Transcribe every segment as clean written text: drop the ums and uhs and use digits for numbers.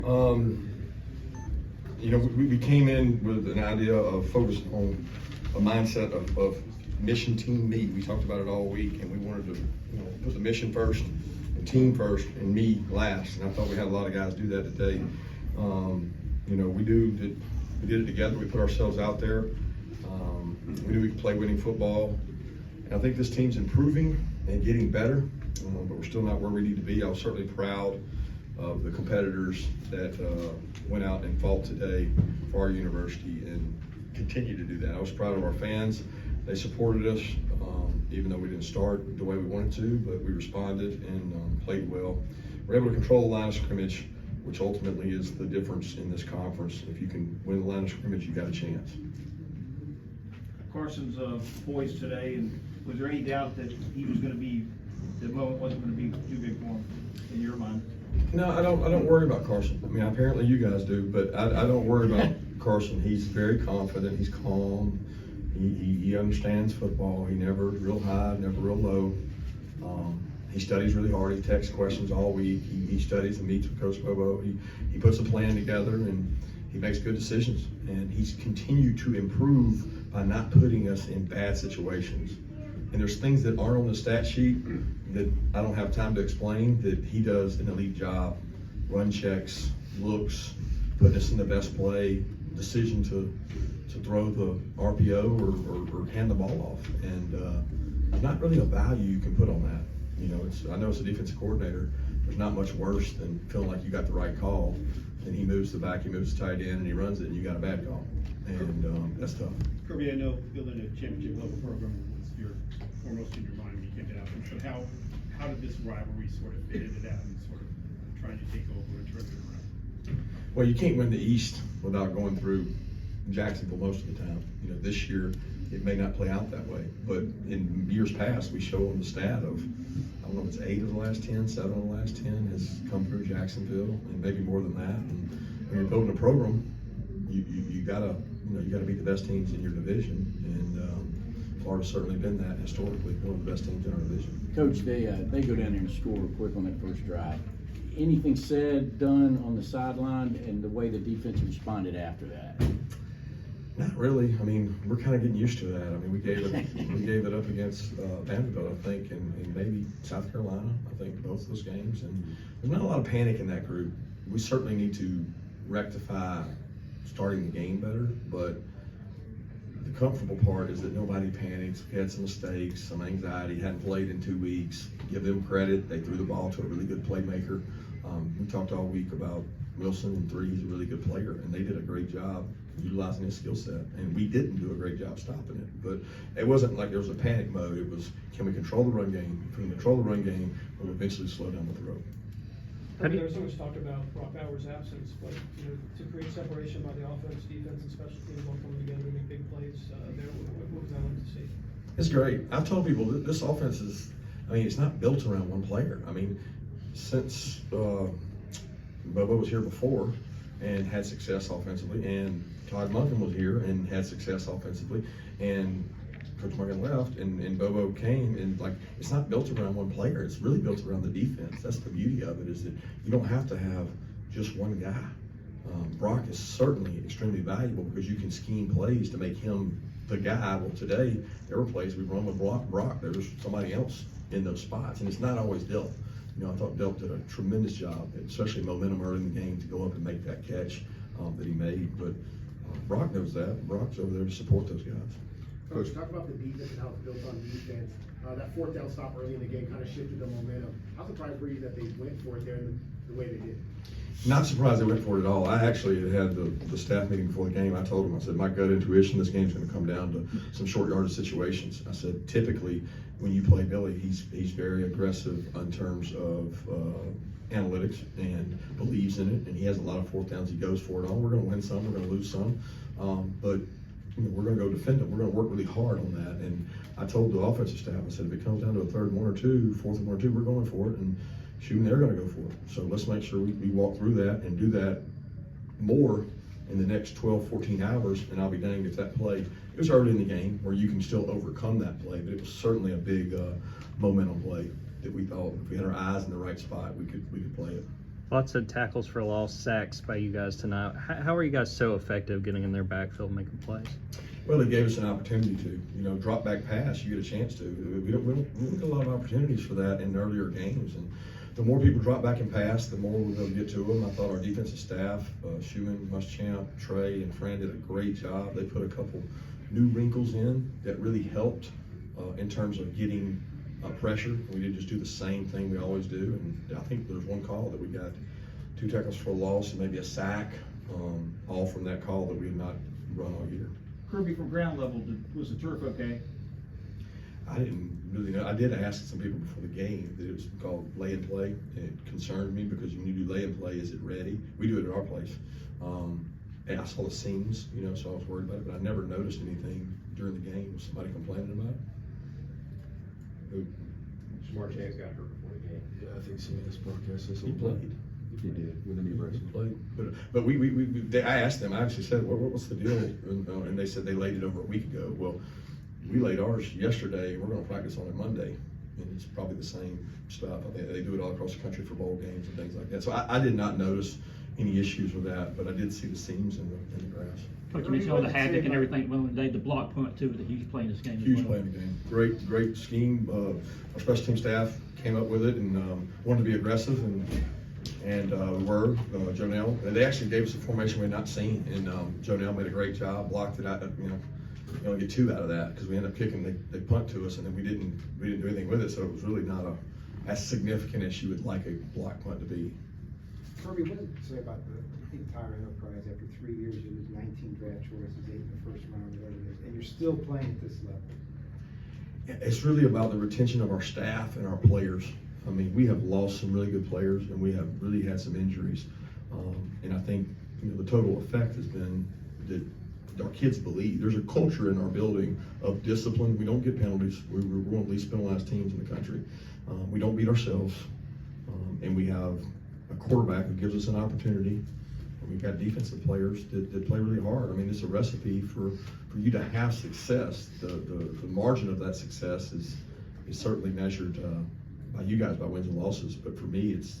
We came in with an idea of focusing on a mindset of mission, team, me. We talked about it all week, and we wanted to put the mission first, and team first, and me last. And I thought we had a lot of guys do that today. We did it together. We put ourselves out there. We knew we could play winning football. And I think this team's improving and getting better, but we're still not where we need to be. I was certainly proud of the competitors that went out and fought today for our university and continue to do that. I was proud of our fans. They supported us, even though we didn't start the way we wanted to, but we responded and played well. We're able to control the line of scrimmage, which ultimately is the difference in this conference. If you can win the line of scrimmage, you got a chance. Carson's poised today, and was there any doubt that he was going to be, the moment wasn't going to be too big for him in your mind? No, I don't worry about Carson. I mean, apparently you guys do, but I don't worry about Carson. He's very confident. He's calm. He understands football. He never real high, never real low. He studies really hard. He texts questions all week. He studies and meets with Coach Bobo. He puts a plan together, and he makes good decisions. And he's continued to improve by not putting us in bad situations. And there's things that aren't on the stat sheet that I don't have time to explain that he does an elite job. Run checks, looks, putting us in the best play, decision to throw the RPO or hand the ball off. And there's not really a value you can put on that. I know as a defensive coordinator, there's not much worse than feeling like you got the right call, and he moves the back, he moves the tight end, and he runs it, and you got a bad call. And that's tough. Kirby, I know building a championship level program was your foremost in your mind when you came to Alabama. So how did this rivalry sort of fit into that and sort of trying to take over and turn it around? Well, you can't win the East without going through Jacksonville most of the time. This year it may not play out that way, but in years past we show them the stat of, I don't know if it's 8 of the last 10, 7 of the last 10 has come through Jacksonville, and maybe more than that. And when you're building a program, you gotta beat the best teams in your division, and Florida's certainly been that historically, one of the best teams in our division. Coach, they go down there and score quick on that first drive. Anything said, done on the sideline, and the way the defense responded after that? Not really. I mean, we're kind of getting used to that. I mean, we gave it up against Vanderbilt, I think, and maybe South Carolina. I think both those games, and there's not a lot of panic in that group. We certainly need to rectify starting the game better, but the comfortable part is that nobody panics. We had some mistakes, some anxiety, hadn't played in 2 weeks. Give them credit. They threw the ball to a really good playmaker. We talked all week about Wilson and three. He's a really good player, and they did a great job utilizing his skill set. And we didn't do a great job stopping it. But it wasn't like there was a panic mode. It was, can we control the run game? If we can control the run game, we'll eventually slow down the throw. There was so much talk about Brock Bowers' absence, but to create separation by the offense, defense, and special teams all coming together to make big plays there, what was that like to see? It's great. I've told people that this offense is, it's not built around one player. Since Bobo was here before and had success offensively, and Todd Monken was here and had success offensively, and Coach Morgan left, and Bobo came, and it's not built around one player. It's really built around the defense. That's the beauty of it, is that you don't have to have just one guy. Brock is certainly extremely valuable because you can scheme plays to make him the guy. Well, today there were plays we run with Brock. There was somebody else in those spots, and it's not always Delp. I thought Delp did a tremendous job, especially momentum early in the game, to go up and make that catch that he made. But Brock knows that. Brock's over there to support those guys. Coach, talk about the defense and how it's built on defense. That fourth down stop early in the game kind of shifted the momentum. How surprised were you that they went for it there the way they did? Not surprised they went for it at all. I actually had the staff meeting before the game. I told them, I said, my gut intuition, this game's going to come down to some short yardage situations. I said, typically, when you play Billy, he's very aggressive in terms of analytics and believes in it, and he has a lot of fourth downs he goes for it on. We're going to win some, we're going to lose some, but we're going to go defend it. We're going to work really hard on that. And I told the offensive staff, I said, if it comes down to a third and 1 or 2, fourth and 1 or 2, we're going for it. And shooting, they're going to go for it. So let's make sure we walk through that and do that more in the next 12, 14 hours, and I'll be danged if that play, it was early in the game where you can still overcome that play, but it was certainly a big momentum play that we thought if we had our eyes in the right spot, we could play it. Lots of tackles for loss, sacks by you guys tonight. How are you guys so effective getting in their backfield, making plays? Well, it gave us an opportunity to, drop back pass, you get a chance to. We don't get a lot of opportunities for that in earlier games. And the more people drop back and pass, the more we're going to get to them. I thought our defensive staff, Schumann, Muschamp, Trey, and Fran did a great job. They put a couple new wrinkles in that really helped in terms of getting pressure. We didn't just do the same thing we always do. And I think there's one call that we got 2 tackles for a loss and maybe a sack, all from that call that we had not run all year. Kirby, from ground level, was the turf okay? I didn't really know. I did ask some people before the game that it was called lay and play. And it concerned me because when you do lay and play, is it ready? We do it at our place. And I saw the seams, so I was worried about it, but I never noticed anything during the game. Was somebody complaining about it? Smart Chance got hurt before the game. Yeah, I think some of this broadcast says he played. He did, with the knee brace. He played. But I asked them, I actually said, what's the deal? And they said they laid it over a week ago. Well, we laid ours yesterday, and we're going to practice on it Monday, and it's probably the same stuff. I think they do it all across the country for bowl games and things like that. So I did not notice any issues with that, but I did see the seams in the grass. Coach, you mentioned all the havoc and everything. Well, today the block punt too was a huge play in this game. Huge play in the game. Great scheme. Our special team staff came up with it and wanted to be aggressive, and we were. Joe Nell, they actually gave us a formation we had not seen, and Joe Nell made a great job, blocked it out. You only get 2 out of that because we ended up kicking. They punt to us, and then we didn't do anything with it. So it was really not as significant as you would like a block punt to be. Kirby, what does it say about the entire enterprise after 3 years? You lose 19 draft choices, 8 in the first round, whatever it is, and you're still playing at this level. It's really about the retention of our staff and our players. I mean, we have lost some really good players, and we have really had some injuries. And I think the total effect has been that our kids believe. There's a culture in our building of discipline. We don't get penalties. We're one of the least penalized teams in the country. We don't beat ourselves, and we have a quarterback who gives us an opportunity. And we've got defensive players that play really hard. I mean, it's a recipe for you to have success. The margin of that success is certainly measured by you guys by wins and losses. But for me, it's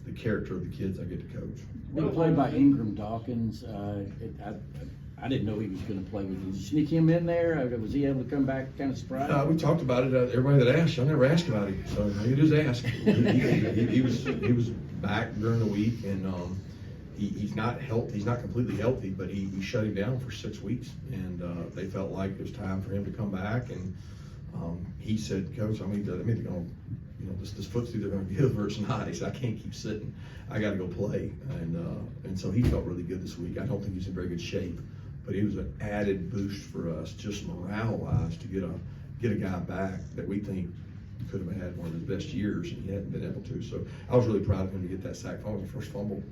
the character of the kids I get to coach. Big play by Ingram Dawkins. I didn't know he was going to play. Did you sneak him in there? Was he able to come back kind of surprised? We talked about it. Everybody that asked, I never asked about him. So you just ask. He was back during the week, and he's not healthy. He's not completely healthy, but he shut him down for 6 weeks, and they felt like it was time for him to come back. And he said, "Coach, I'm either going to, this foot's either going to give or it's not." He said, "I can't keep sitting. I got to go play." And so he felt really good this week. I don't think he's in very good shape, but he was an added boost for us, just morale-wise, to get a guy back that we think could have had one of his best years, and he hadn't been able to. So I was really proud of him to get that sack fumble, the first fumble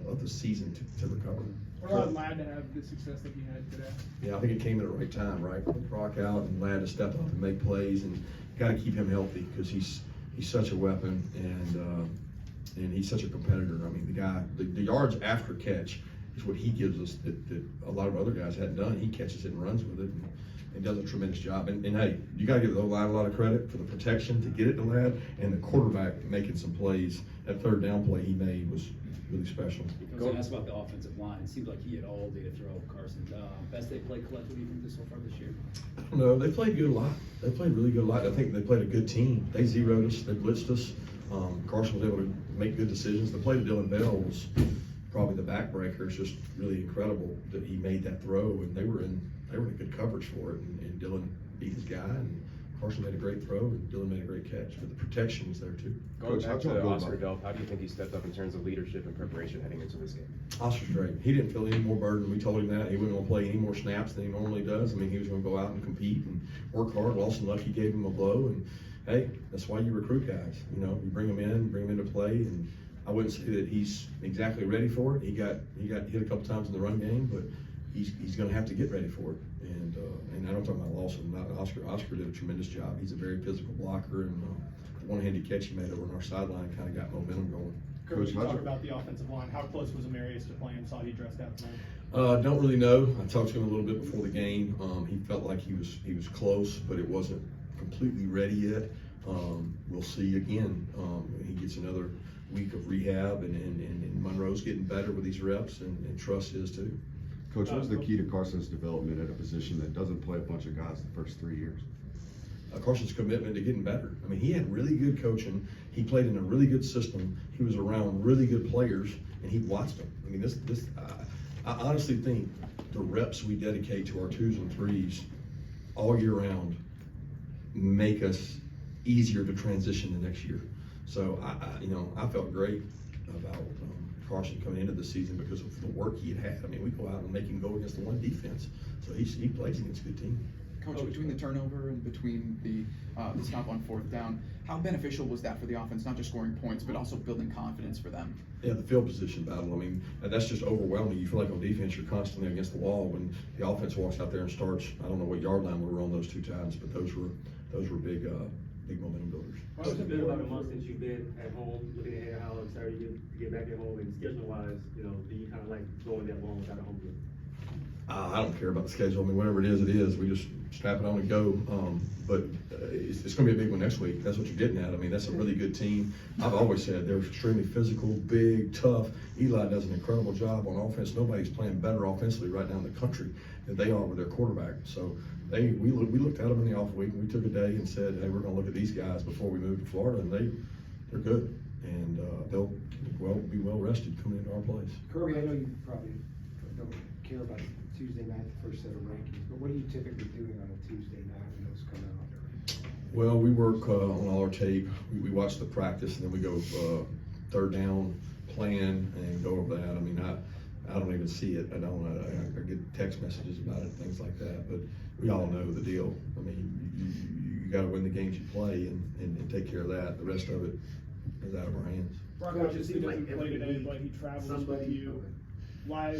of the season to recover. We're glad to have the success that you had today. Yeah, I think it came at the right time, right? Rock out and Ladd to step up and make plays, and got to keep him healthy because he's such a weapon, and he's such a competitor. I mean, the yards after catch is what he gives us that a lot of other guys hadn't done. He catches it and runs with it and does a tremendous job. And hey, you got to give the O-line a lot of credit for the protection to get it to Ladd, and the quarterback making some plays. That third down play he made was really special. I was going to ask about the offensive line. It seems like he had all day to throw. Carson, best they played collectively from this so far this year? I don't know. They played good a lot. They played really good a lot. I think they played a good team. They zeroed us. They blitzed us. Carson was able to make good decisions. The play to Dylan Bell was probably the backbreaker. It's just really incredible that he made that throw, and they were in good coverage for it. And Dylan beat his guy, and Carson made a great throw, and Dylan made a great catch. But the protection was there too. Going back to Oscar Delp, how do you think he stepped up in terms of leadership and preparation heading into this game? Oscar's great. He didn't feel any more burden. We told him that he wasn't going to play any more snaps than he normally does. I mean, he was going to go out and compete and work hard. Lawson Lucky gave him a blow, and hey, that's why you recruit guys. You bring them into play, and I wouldn't say that he's exactly ready for it. He got hit a couple times in the run game, but he's going to have to get ready for it. And I don't talk about Lawson, not Oscar. Oscar did a tremendous job. He's a very physical blocker, and the one-handed catch he made over on our sideline kind of got momentum going. Coach, talk about the offensive line. How close was Amarius to playing? Saw he dressed out tonight. Don't really know. I talked to him a little bit before the game. He felt like he was close, but it wasn't completely ready yet. We'll see again. He gets another week of rehab, and Monroe's getting better with these reps, and Truss is too. Coach, what's the key to Carson's development at a position that doesn't play a bunch of guys the first 3 years? Carson's commitment to getting better. I mean, he had really good coaching. He played in a really good system. He was around really good players, and he watched them. I mean, I honestly think the reps we dedicate to our 2s and 3s all year round make us easier to transition the next year. So I felt great about Carson coming into the season because of the work he had. I mean, we go out and make him go against the one defense. So he plays against a good team. Coach, between the turnover and between the stop on 4th down, how beneficial was that for the offense, not just scoring points, but also building confidence for them? Yeah, the field position battle, I mean, that's just overwhelming. You feel like on defense, you're constantly against the wall. When the offense walks out there and starts, I don't know what yard line we were on those 2 times, but those were big momentum builders. It's been about a month since you've been at home, looking ahead how excited you get back at home, and schedule-wise, do you kind of like going that long without a home game? I don't care about the schedule. I mean, whatever it is, it is. We just strap it on and go. But it's going to be a big one next week. That's what you're getting at. I mean, that's a really good team. I've always said they're extremely physical, big, tough. Eli does an incredible job on offense. Nobody's playing better offensively right now in the country than they are with their quarterback. So we looked at them in the off week, and we took a day and said, hey, we're going to look at these guys before we move to Florida, and they're good. And they'll be well rested coming into our place. Kirby, I know you probably don't care about Tuesday night, the first set of rankings, but what are you typically doing on a Tuesday night when those come out? Well, we work on all our tape. We watch the practice, and then we go 3rd down, plan, and go over that. I mean, I don't even see it. I get text messages about it, things like that. But we all know the deal. I mean, you got to win the games you play and take care of that. The rest of it is out of our hands. Brock obviously doesn't play today, but he travels with you. Why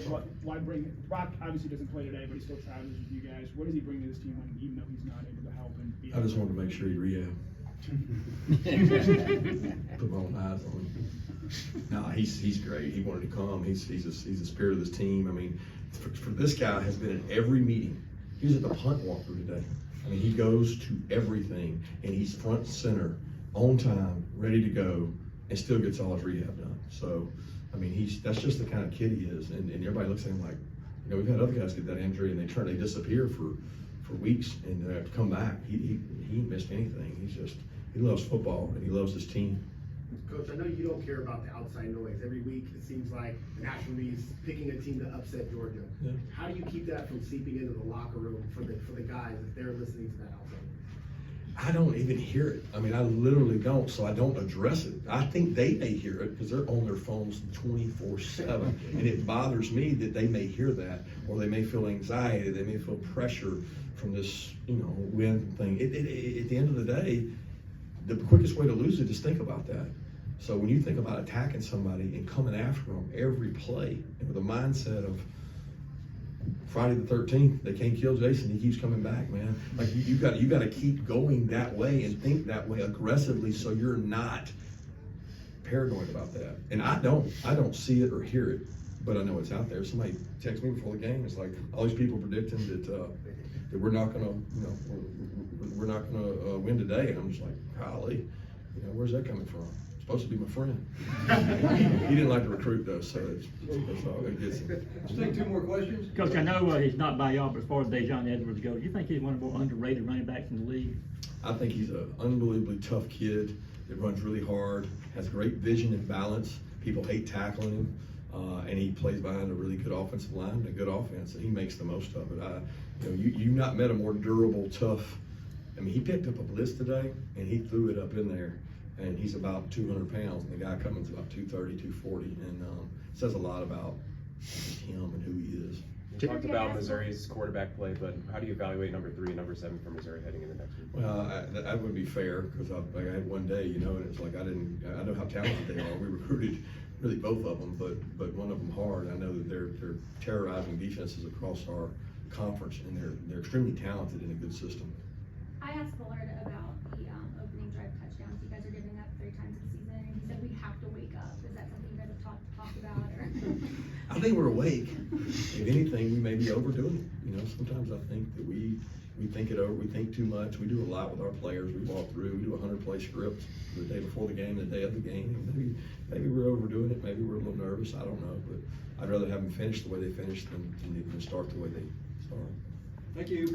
bring Brock? Obviously doesn't play today, but he still travels with you guys. What does he bring to this team even though he's not able to help and be? I just wanted to make sure he rehab. Put my own eyes on him. No, he's great. He wanted to come. He's the spirit of this team. I mean, for this guy has been at every meeting. He was at the punt walker today. I mean, he goes to everything, and he's front and center, on time, ready to go, and still gets all his rehab done. So, I mean, that's just the kind of kid he is, and everybody looks at him like, we've had other guys get that injury and they disappear for weeks and they have to come back. He ain't missed anything. He loves football and he loves his team. Coach, I know you don't care about the outside noise. Every week it seems like the National League is picking a team to upset Georgia. Yeah. How do you keep that from seeping into the locker room for the guys if they're listening to that outside noise? I don't even hear it. I mean, I literally don't, so I don't address it. I think they may hear it because they're on their phones 24/7, and it bothers me that they may hear that, or they may feel anxiety, they may feel pressure from this, win thing. At the end of the day, the quickest way to lose it is think about that. So when you think about attacking somebody and coming after them every play, and with a mindset of Friday the 13th, they can't kill Jason. He keeps coming back, man. Like you got to keep going that way and think that way aggressively, so you're not paranoid about that. And I don't see it or hear it, but I know it's out there. Somebody texted me before the game. It's like all these people predicting that we're not gonna, win today, and I'm just like, golly, where's that coming from? Supposed to be my friend. He didn't like to recruit though, so that's all it gets him. Let's take 2 more questions. Coach, I know he's not by y'all, but as far as Dejon Edwards goes, do you think he's one of the more underrated running backs in the league? I think he's an unbelievably tough kid that runs really hard, has great vision and balance. People hate tackling him, and he plays behind a really good offensive line and a good offense, and he makes the most of it. You've not met a more durable, tough. I mean, he picked up a blitz today, and he threw it up in there. And he's about 200 pounds, and the guy Cummins about 230, 240, and says a lot about him and who he is. You talked about Missouri's quarterback play, but how do you evaluate number 3 and number 7 for Missouri heading into next week? Well, that wouldn't be fair because I had one day, and it's like I know how talented they are. We recruited really both of them, but one of them hard. I know that they're terrorizing defenses across our conference, and they're extremely talented in a good system. I asked Bullard about the opening drive touchdowns. You guys are giving up 3 times this season, and he said we have to wake up. Is that something you guys have talked about? Or? I think we're awake. If anything, we may be overdoing it. Sometimes I think that we we think it over, we think too much, we do a lot with our players, we walk through, we do 100-play scripts the day before the game, the day of the game. Maybe we're overdoing it, maybe we're a little nervous, I don't know, but I'd rather have them finish the way they finished than start the way they start. Thank you.